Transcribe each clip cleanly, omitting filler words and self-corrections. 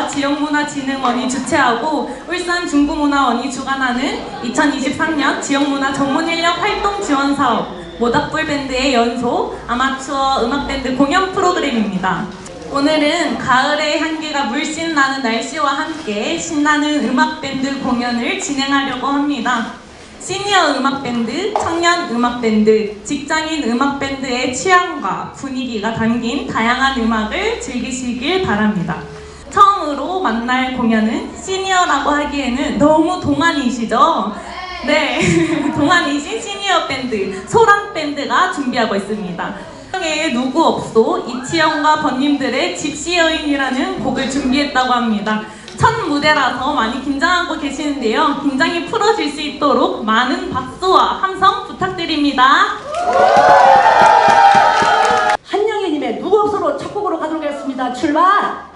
시와 지역문화진흥원이 주최하고 울산 중부문화원이 주관하는 2023년 지역문화 전문인력 활동 지원 사업 모닥불 밴드의 연소 아마추어 음악밴드 공연 프로그램입니다. 오늘은 가을의 향기가 물씬 나는 날씨와 함께 신나는 음악밴드 공연을 진행하려고 합니다. 시니어 음악밴드, 청년 음악밴드, 직장인 음악밴드의 취향과 분위기가 담긴 다양한 음악을 즐기시길 바랍니다. 처음으로 만날 공연은 시니어라고 하기에는 너무 동안이시죠? 네, 동안이신 시니어 밴드, 소란밴드가 준비하고 있습니다. 누구 없소, 이치영과 번님들의 집시 여인이라는 곡을 준비했다고 합니다. 첫 무대라서 많이 긴장하고 계시는데요. 긴장이 풀어질 수 있도록 많은 박수와 함성 부탁드립니다. 한영애님의 누구 없어로 첫 곡으로 가도록 하겠습니다. 출발!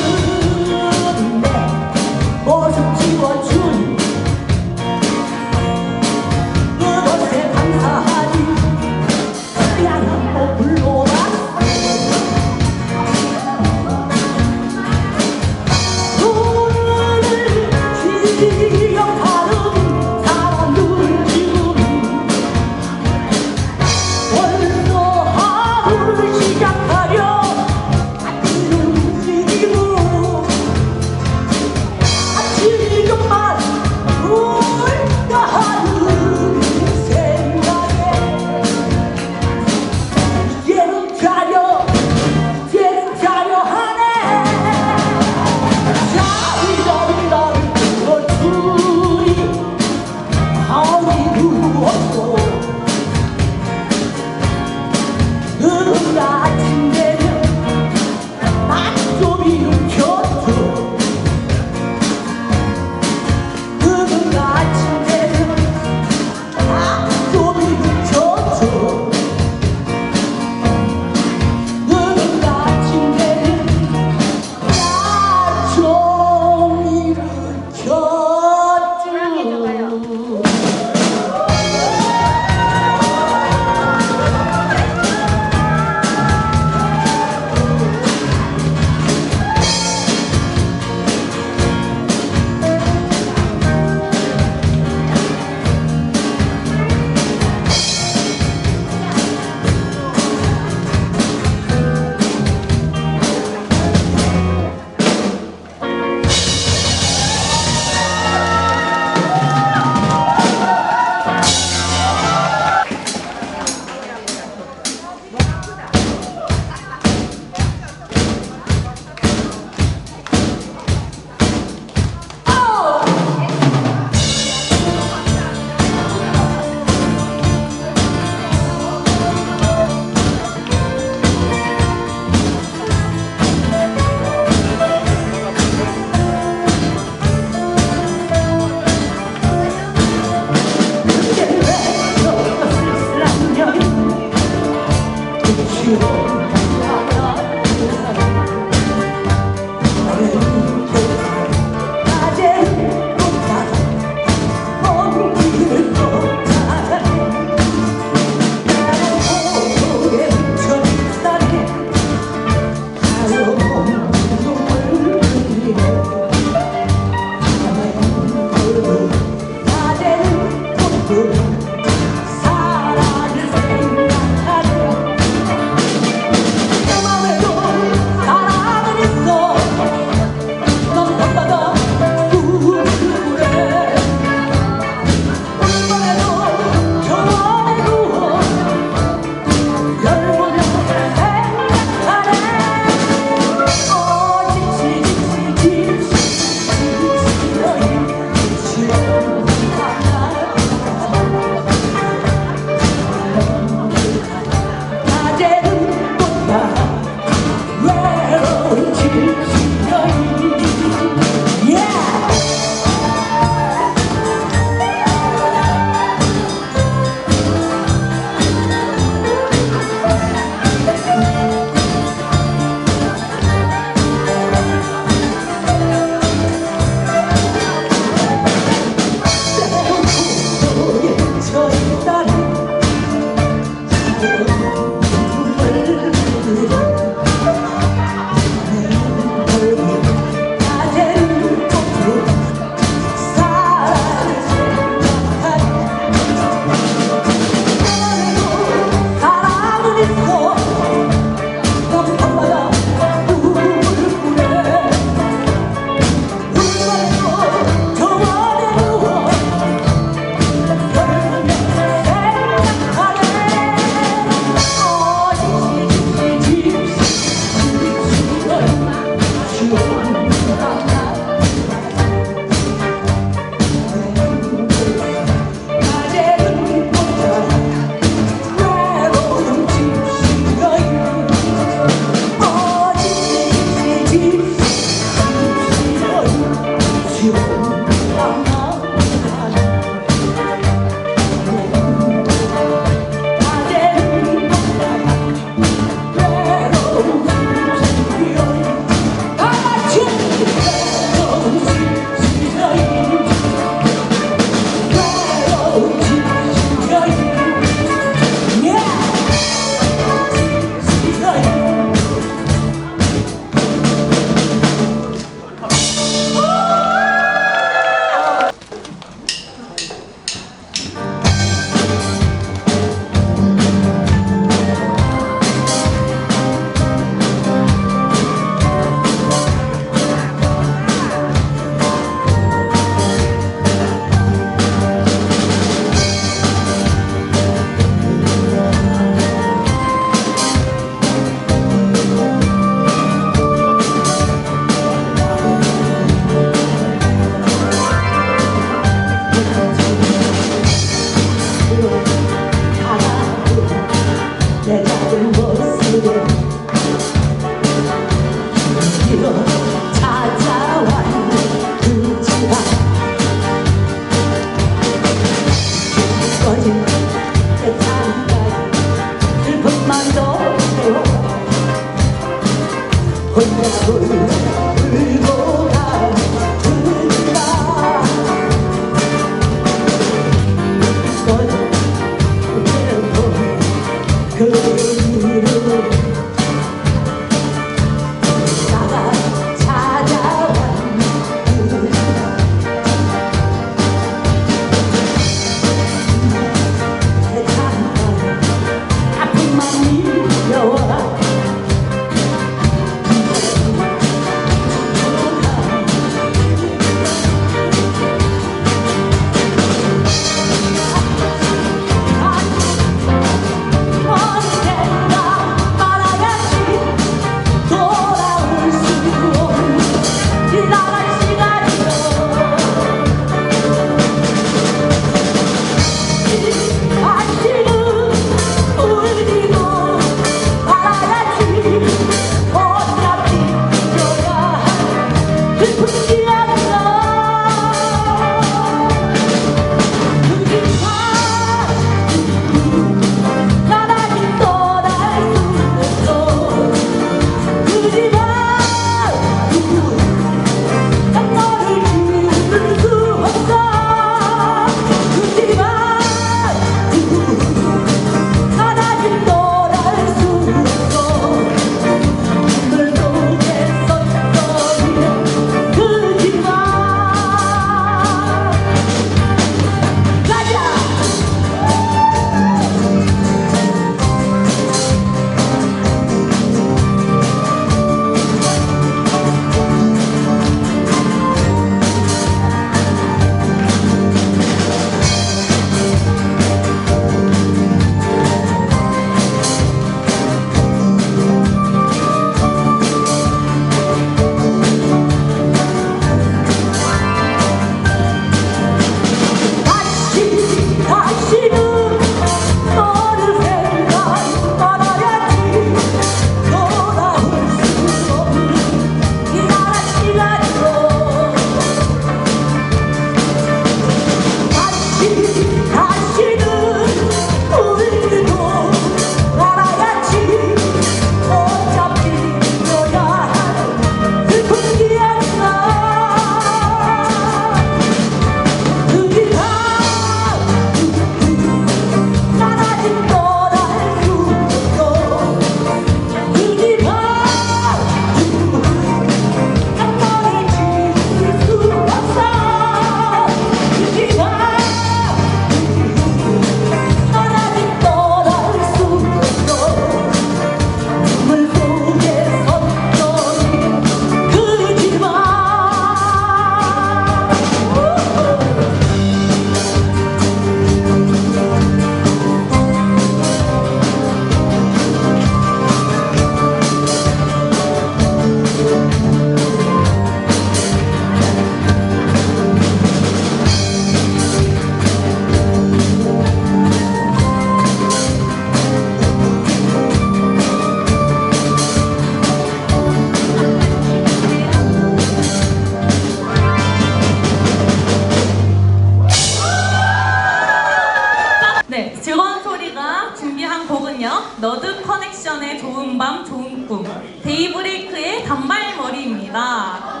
굿 커넥션의 좋은 밤 좋은 꿈 데이브레이크의 단발머리입니다.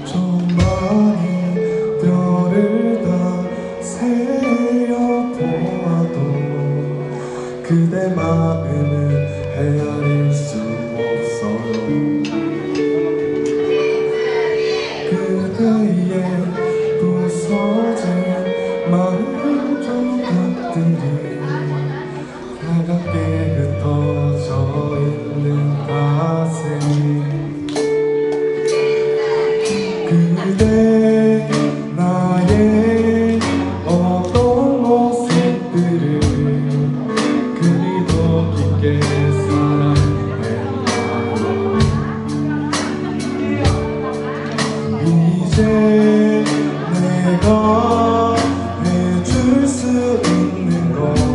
저 많이 별을 다 세어보아도 그대 마음에는 헤아릴 수 없어요. 그대의 부서진 마음 조각들이 차갑게 흩어져 있는 가슴이 그대 나의 어떤 모습들을 그리도 깊게 사랑했나요. 이제 내가 해줄 수 있는 건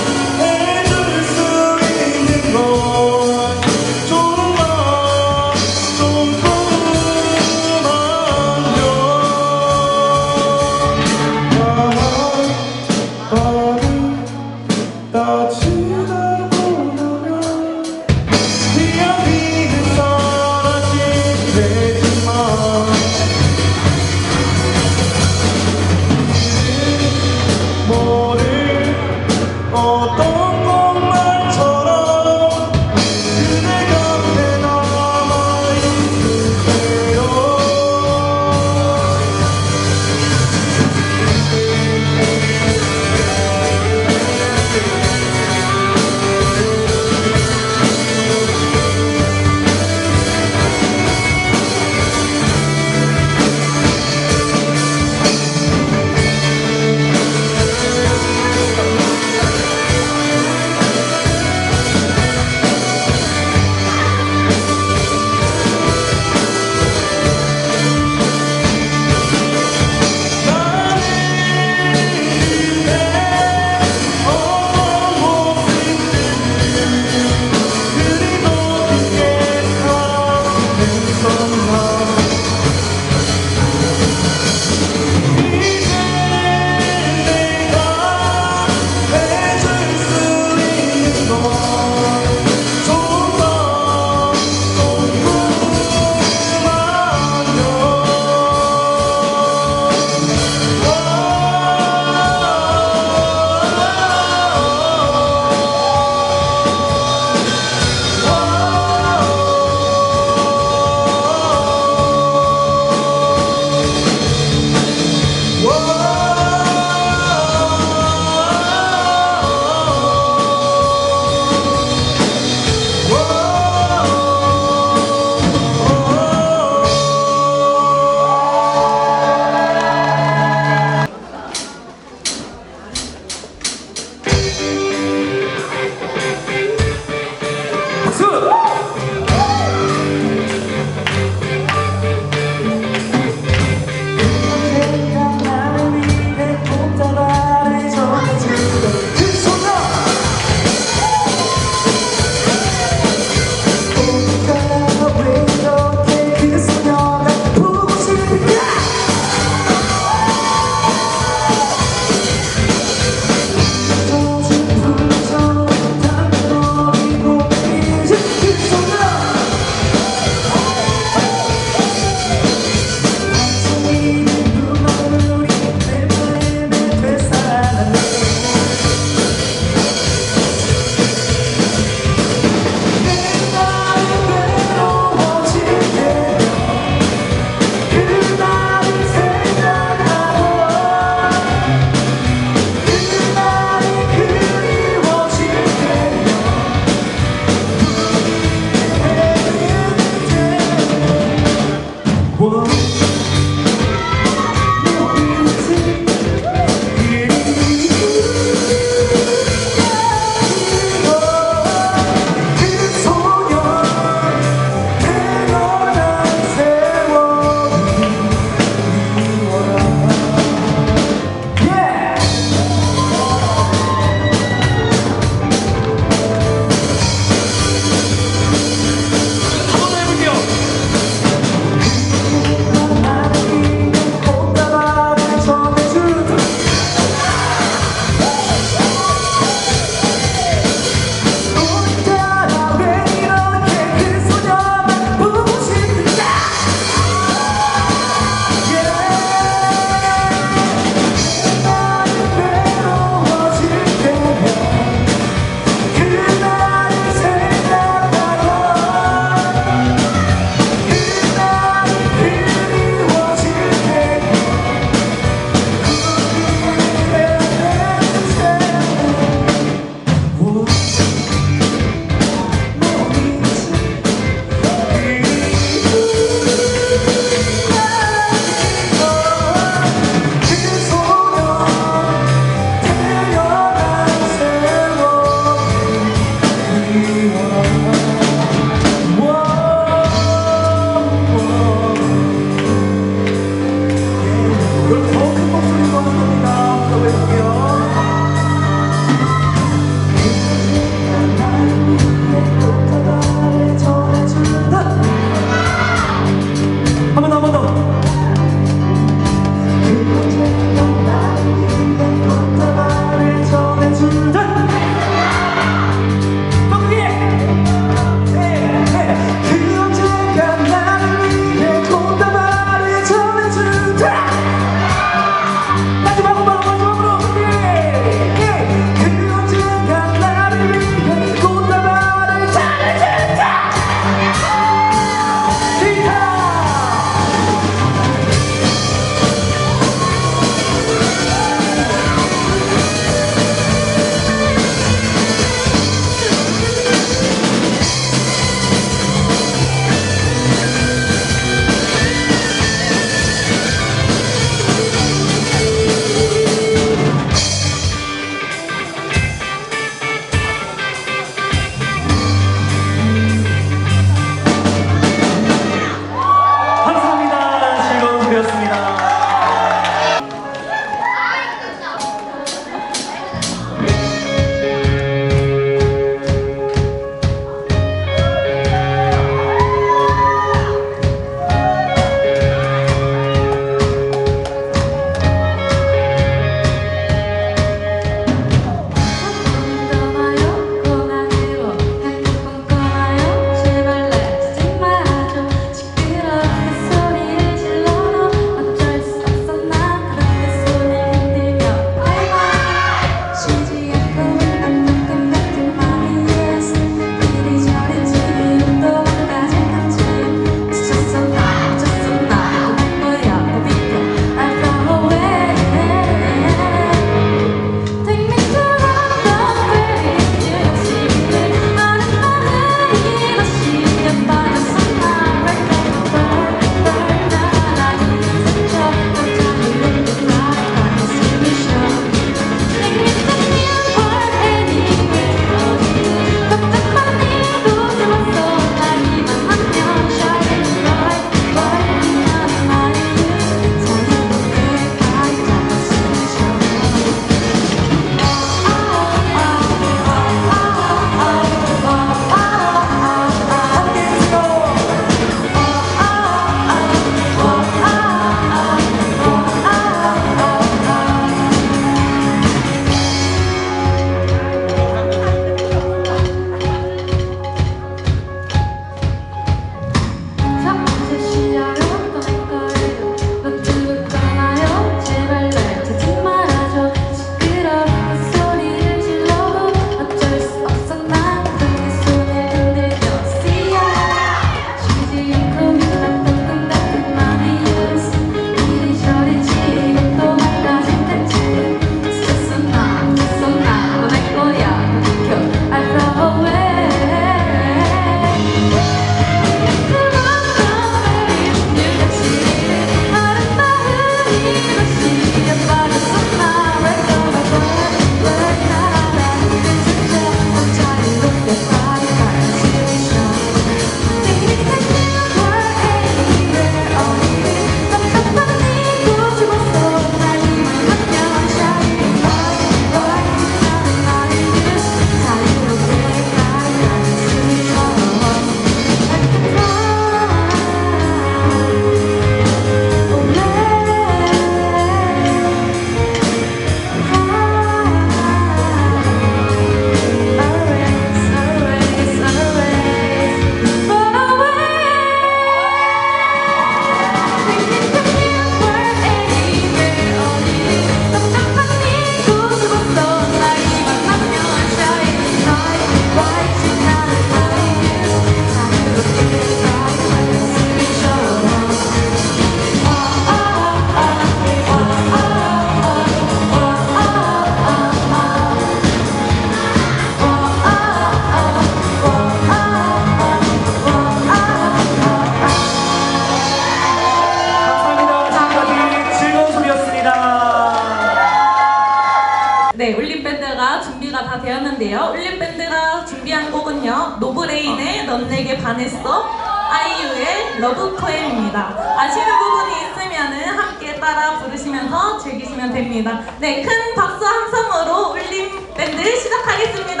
준비가 다 되었는데요. 울림밴드가 준비한 곡은요. 노브레인의 넌 내게 반했어, 아이유의 러브 포엠입니다. 아시는 부분이 있으면은 함께 따라 부르시면서 즐기시면 됩니다. 네, 큰 박수 함성으로 울림밴드 시작하겠습니다.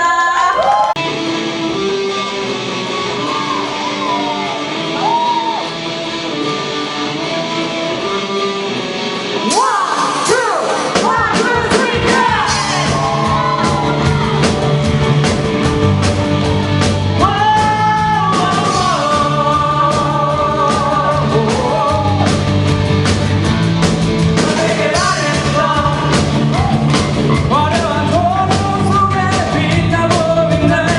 화려한 도로 속에 빛나고 빛나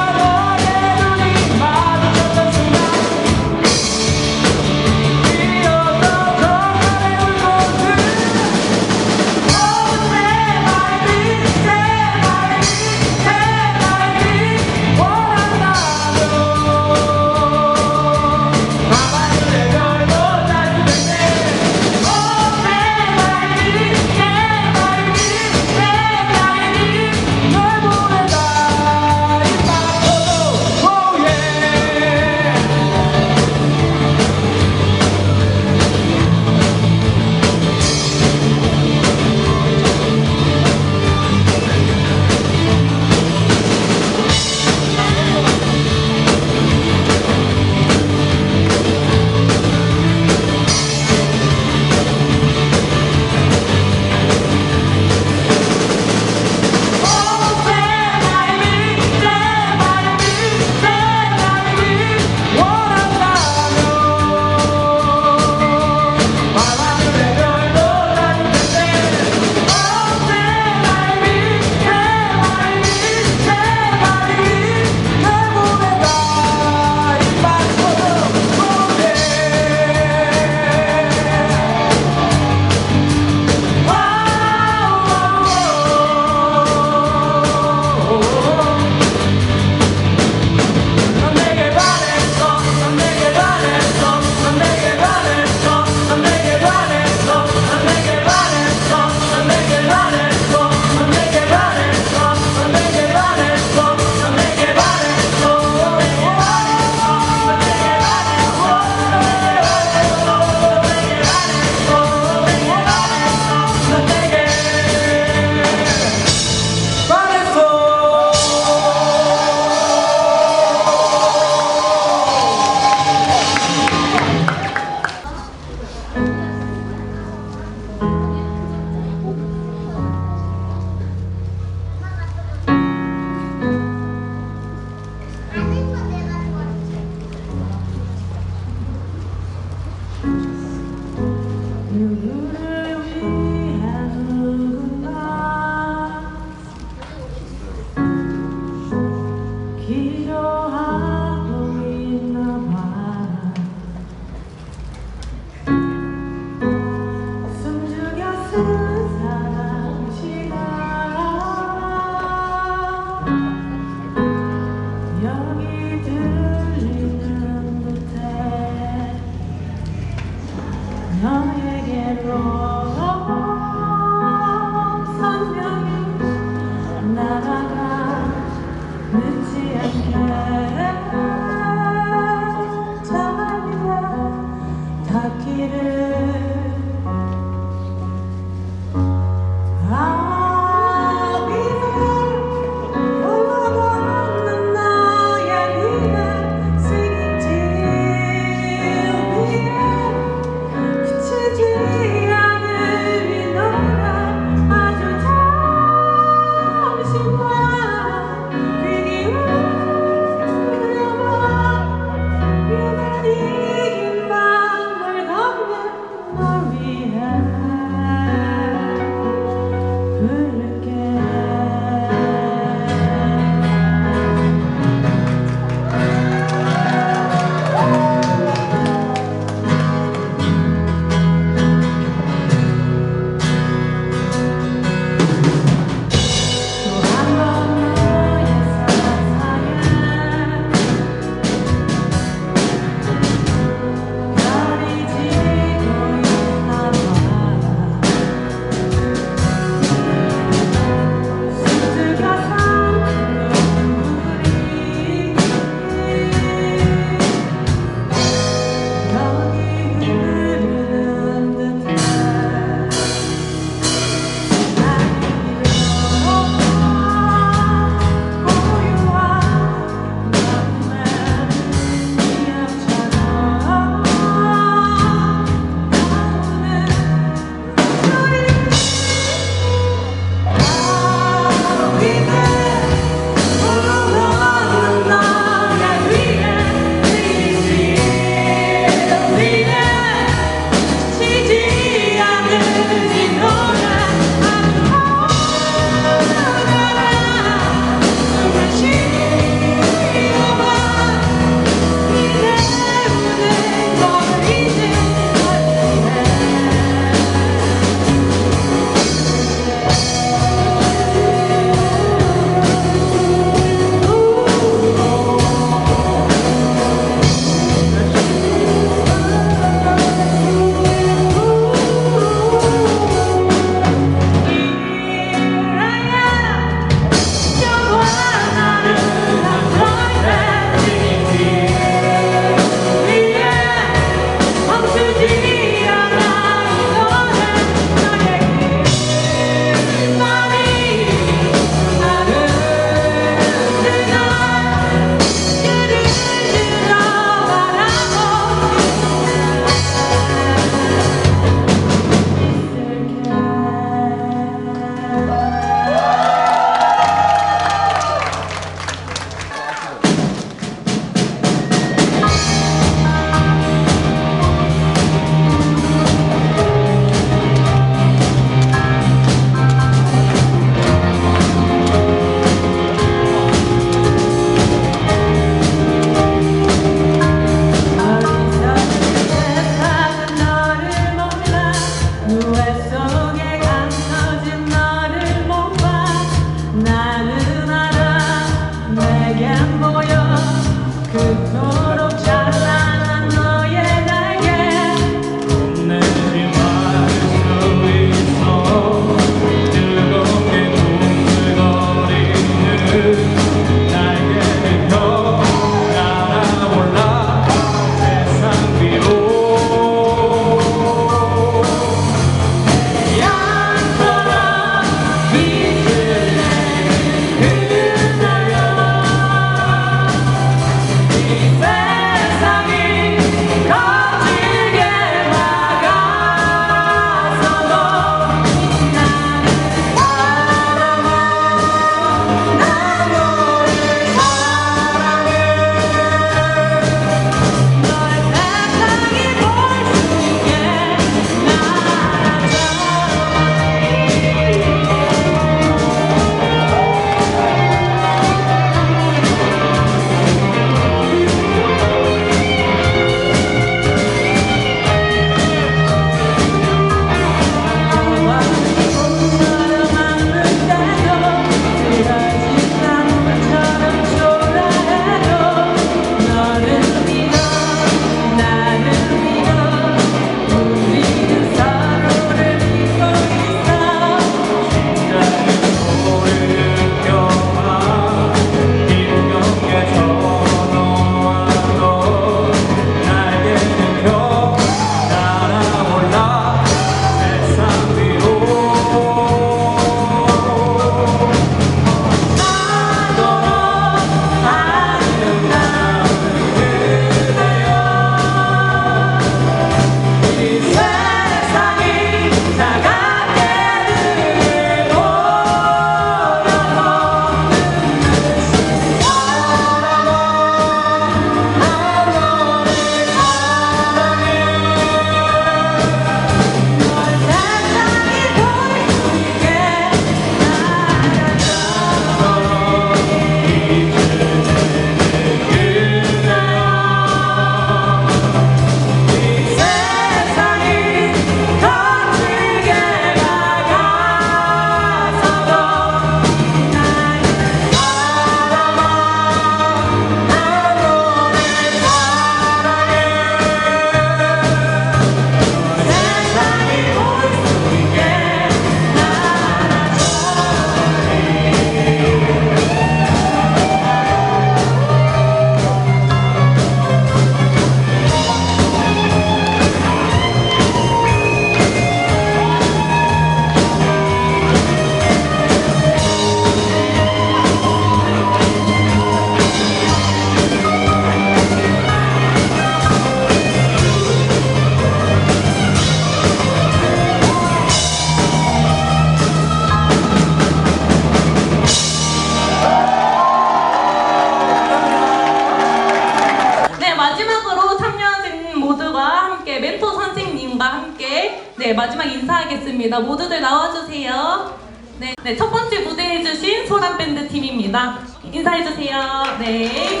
네, 마지막 인사하겠습니다. 모두들 나와주세요. 네, 첫 번째 무대 해주신 소란밴드 팀입니다. 인사해주세요. 네,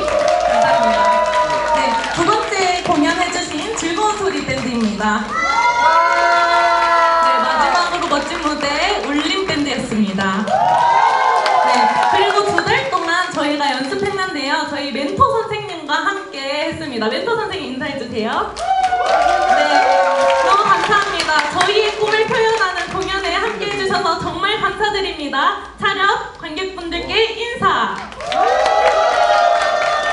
감사합니다. 네, 두 번째 공연해주신 즐거운 소리 밴드입니다. 네, 마지막으로 멋진 무대 울림밴드였습니다. 네, 그리고 2달 동안 저희가 연습했는데요. 저희 멘토 선생님과 함께 했습니다. 멘토 선생님 인사해주세요. 네, 너무 감사합니다. 저희의 꿈을 표현하는 공연에 함께 해주셔서 정말 감사드립니다. 차렷 관객분들께 인사.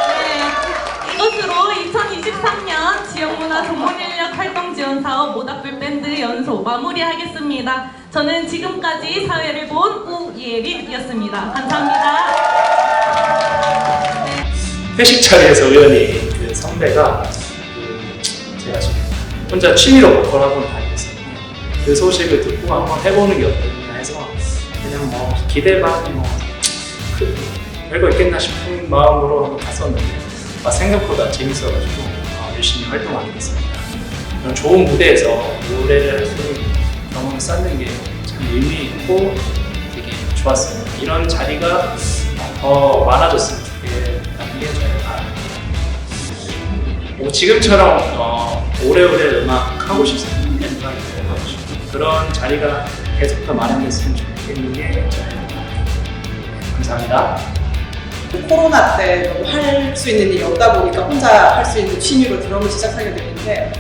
네, 이것으로 2023년 지역문화 전문인력 활동 지원 사업 모닥불 밴드 연소 마무리하겠습니다. 저는 지금까지 사회를 본 우예린이었습니다. 감사합니다. 네. 회식 자리에서 우연히 그 선배가 제가 지금 혼자 취미로 보컬 학원을 다니고 있었는데 그 소식을 듣고 한번 해보는 게 어떠냐 해서 그냥 뭐 기대반 뭐 별거 있겠나 싶은 마음으로 한번 갔었는데 생각보다 재밌어가지고 열심히 활동하게 됐습니다. 이런 좋은 무대에서 노래를 할 수 있는 경험을 쌓는 게 참 의미 있고 되게 좋았어요. 이런 자리가 더 많아졌으면 좋겠다는 게 저의 바람입니다. 지금처럼 오래오래 음악 하고 싶습니다. 하고 싶고 그런 자리가 계속 더 마련됐으면 좋겠는 게 저의 바람입니다. 감사합니다. 코로나 때 너무 할 수 있는 일이 없다 보니까 혼자 할 수 있는 취미로 드럼을 시작하게 됐는데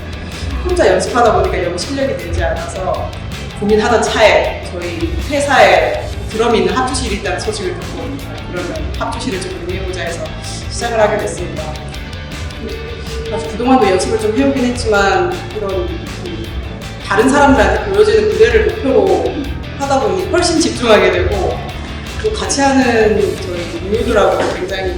혼자 연습하다 보니까 너무 실력이 늘지 않아서 고민하던 차에 저희 회사에 드럼이 있는 합주실이 있다는 소식을 듣고 그러면 합주실을 좀 운영해보자 해서 시작을 하게 됐습니다. 사실 그동안도 연습을 좀 해오긴 했지만 이런 다른 사람들한테 보여지는 무대를 목표로 하다 보니 훨씬 집중하게 되고 또 같이 하는 저희 동료들하고 굉장히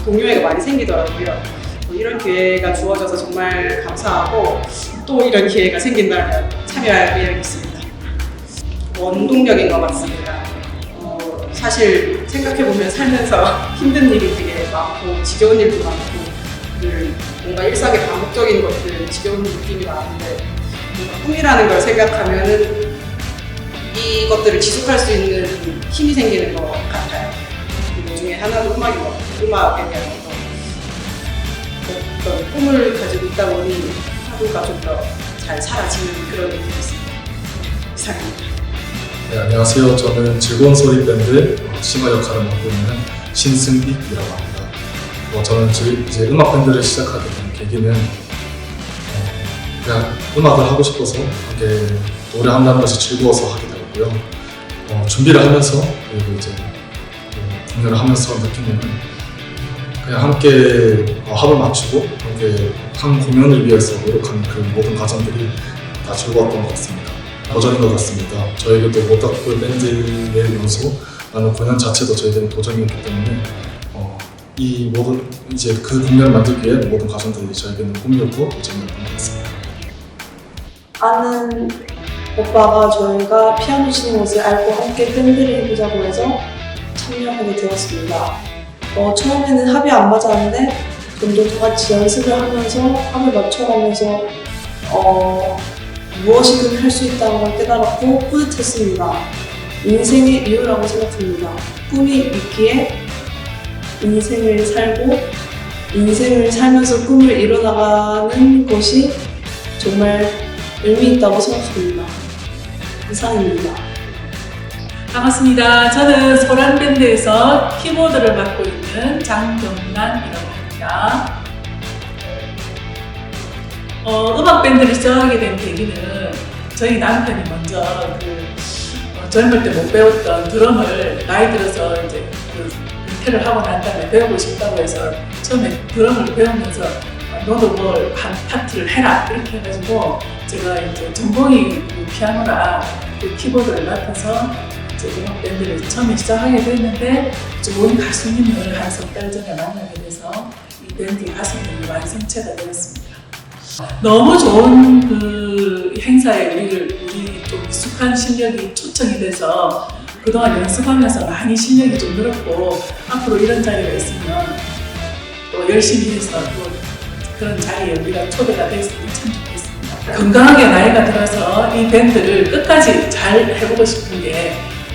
동료애가 많이 생기더라고요. 이런 기회가 주어져서 정말 감사하고 또 이런 기회가 생긴다면 참여할 의향이 있습니다. 원동력인 것 같습니다. 사실 생각해보면 살면서 힘든 일이 되게 많고 지겨운 일도 많고 뭔가 일상의 반복적인 것들 지겨운 느낌이 많은데 뭔가 꿈이라는 걸 생각하면은 이것들을 지속할 수 있는 힘이 생기는 것 같아요. 그 중에 하나도 음악인 것 같아요. 음악에 대한 어떤 꿈을 가지고 있다 보니 하루가 좀 더 잘 사라지는 그런 느낌이 있습니다. 이상입니다. 네, 안녕하세요. 저는 즐거운 소리 밴드 심화 역할을 맡고 있는 신승익이라고 합니다. 저는 이제 음악 밴드를 시작하게 된 계기는 그냥 음악을 하고 싶어서 이렇게 노래한다는 것이 즐거워서 하게 되었고요. 준비를 하면서 그리고 이제 공연을 하면서 느낀 거는 그냥 함께 합을 맞추고 함께 한 공연을 위해서 노력하는 그 모든 과정들이 다 즐거웠던 것 같습니다. 도전인 것 같습니다. 저에게도 모닥불 밴드의 연소라는 공연 자체도 저에게는 도전이었기 때문에 이 모든 이제 그 공연을 만들기 위해 모든 과정들이 저에게는 꿈이었고 도전이었던 것 같습니다. 아는 오빠가 저희가 피아노 치는 것을 알고 함께 밴드를 해보자고 해서 참여하게 되었습니다. 처음에는 합이 안 맞았는데 좀 더 같이 연습을 하면서 합을 맞춰가면서 무엇이든 할 수 있다는 걸 깨달았고 뿌듯했습니다. 인생의 이유라고 생각합니다. 꿈이 있기에 인생을 살고 인생을 살면서 꿈을 이뤄나가는 것이 정말 의미 있다고 생각합니다. 이상입니다. 반갑습니다. 저는 소란밴드에서 키보드를 맡고 있는 장경란이라고 합니다. 음악밴드를 시작하게 된 계기는 저희 남편이 먼저 젊을 때 못 배웠던 드럼을 나이 들어서 이제 은퇴를 하고 난 다음에 배우고 싶다고 해서 처음에 드럼을 배우면서 너도 뭘 한 파트를 해라 이렇게 해가지고 제가 이제 전공이 피아노라 키보드를 맡아서 음악 밴드를 처음에 시작하게 됐는데 좋은 가수님을 한 석 달 전에 만나게 돼서 이 밴드 가수님이 완성체가 되었습니다. 너무 좋은 그 행사에 우리 좀 익숙한 실력이 초청이 돼서 그동안 연습하면서 많이 실력이 좀 늘었고 앞으로 이런 자리가 있으면 또 열심히 해서 또 그런 자리에 우리가 초대가 됐으면 참 좋겠습니다. 건강하게 나이가 들어서 이 밴드를 끝까지 잘 해보고 싶은 게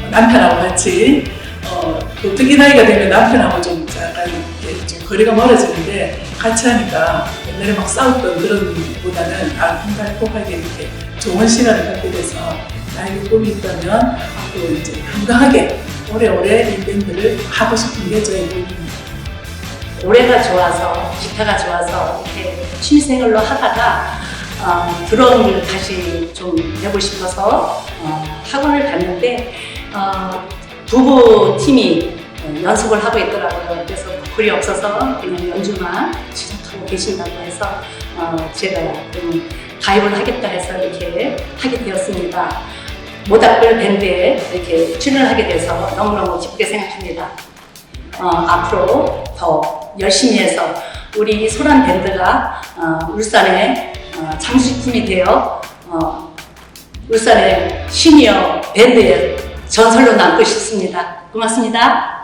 남편하고 같이 또 특히 나이가 되면 남편하고 좀 약간 이렇게 좀 거리가 멀어지는데 같이 하니까 옛날에 막 싸웠던 그런 보다는 알콩달콩하게 이렇게 좋은 시간을 갖게 돼서 나에게 꿈이 있다면 앞으로 이제 건강하게 오래오래 이 밴드를 하고 싶은 게 저의 꿈입니다. 노래가 좋아서, 기타가 좋아서 이렇게 취미생활로 하다가 드럼을 다시 좀 해보고 싶어서 학원을 갔는데 부부 팀이 연습을 하고 있더라고요. 그래서 보컬이 없어서 그냥 연주만 시작하고 계신다고 해서 제가 좀 가입을 하겠다 해서 이렇게 하게 되었습니다. 모닥불 밴드에 이렇게 출연을 하게 돼서 너무너무 기쁘게 생각합니다. 앞으로 더 열심히 해서 우리 소란 밴드가 울산의 장수팀이 되어 울산의 시니어 밴드의 전설로 남고 싶습니다. 고맙습니다.